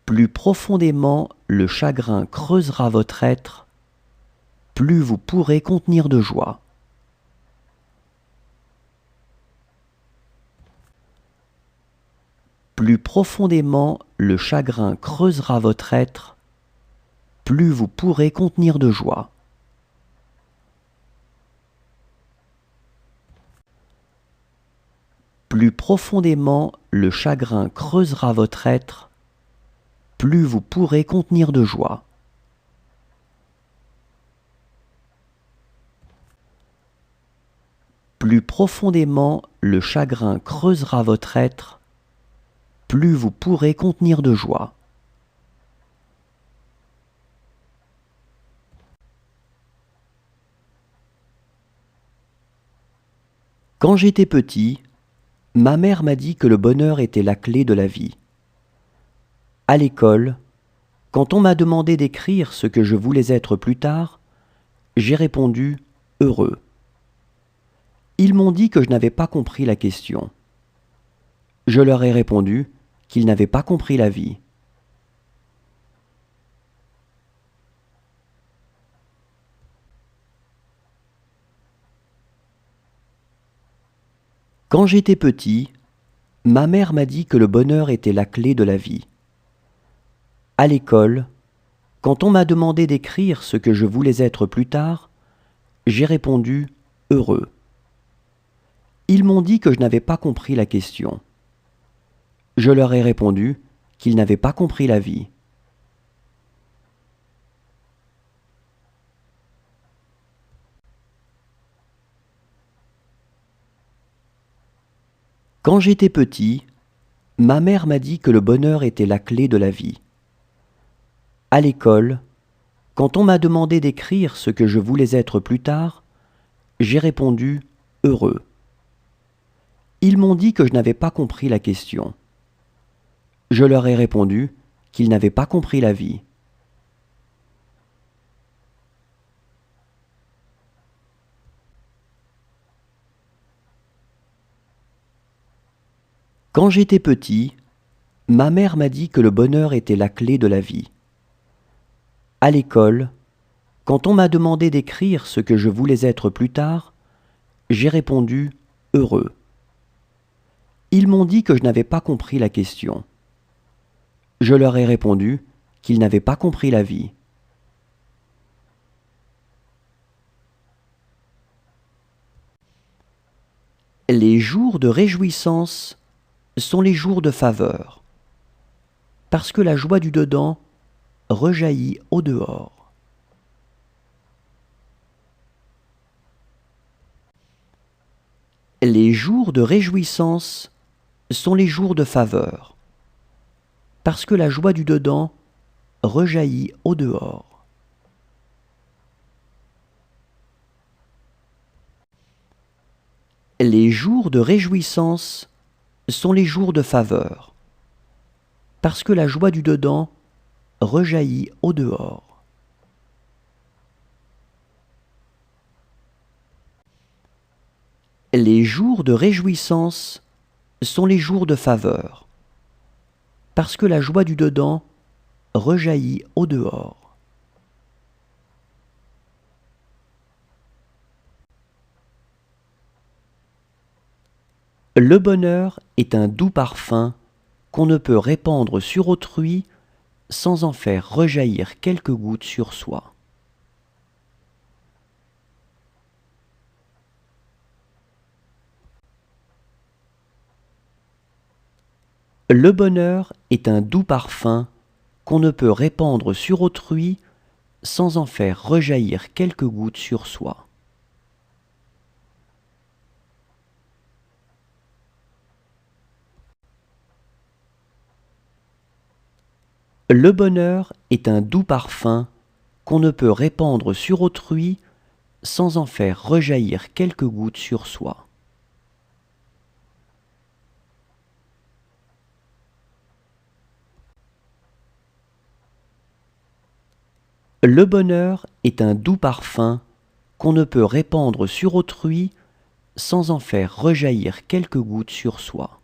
Plus profondément le chagrin creusera votre être, plus vous pourrez contenir de joie. Plus profondément le chagrin creusera votre être, plus vous pourrez contenir de joie. Plus profondément le chagrin creusera votre être, plus vous pourrez contenir de joie. Plus profondément le chagrin creusera votre être, plus vous pourrez contenir de joie. Quand j'étais petit, ma mère m'a dit que le bonheur était la clé de la vie. À l'école, quand on m'a demandé d'écrire ce que je voulais être plus tard, j'ai répondu « heureux ». Ils m'ont dit que je n'avais pas compris la question. Je leur ai répondu qu'ils n'avaient pas compris la vie. Quand j'étais petit, ma mère m'a dit que le bonheur était la clé de la vie. À l'école, quand on m'a demandé d'écrire ce que je voulais être plus tard, j'ai répondu « heureux ». Ils m'ont dit que je n'avais pas compris la question. Je leur ai répondu qu'ils n'avaient pas compris la vie. Quand j'étais petit, ma mère m'a dit que le bonheur était la clé de la vie. À l'école, quand on m'a demandé d'écrire ce que je voulais être plus tard, j'ai répondu « heureux ». Ils m'ont dit que je n'avais pas compris la question. Je leur ai répondu qu'ils n'avaient pas compris la vie. Quand j'étais petit, ma mère m'a dit que le bonheur était la clé de la vie. À l'école, quand on m'a demandé d'écrire ce que je voulais être plus tard, j'ai répondu « heureux ». Ils m'ont dit que je n'avais pas compris la question. Je leur ai répondu qu'ils n'avaient pas compris la vie. Les jours de réjouissance sont les jours de faveur, parce que la joie du dedans rejaillit au dehors. Les jours de réjouissance sont les jours de faveur, parce que la joie du dedans rejaillit au dehors. Les jours de réjouissance sont les jours de faveur, parce que la joie du dedans rejaillit au dehors. Les jours de réjouissance sont les jours de faveur, parce que la joie du dedans rejaillit au dehors. Le bonheur est un doux parfum qu'on ne peut répandre sur autrui sans en faire rejaillir quelques gouttes sur soi. Le bonheur est un doux parfum qu'on ne peut répandre sur autrui sans en faire rejaillir quelques gouttes sur soi. Le bonheur est un doux parfum qu'on ne peut répandre sur autrui sans en faire rejaillir quelques gouttes sur soi. Le bonheur est un doux parfum qu'on ne peut répandre sur autrui sans en faire rejaillir quelques gouttes sur soi.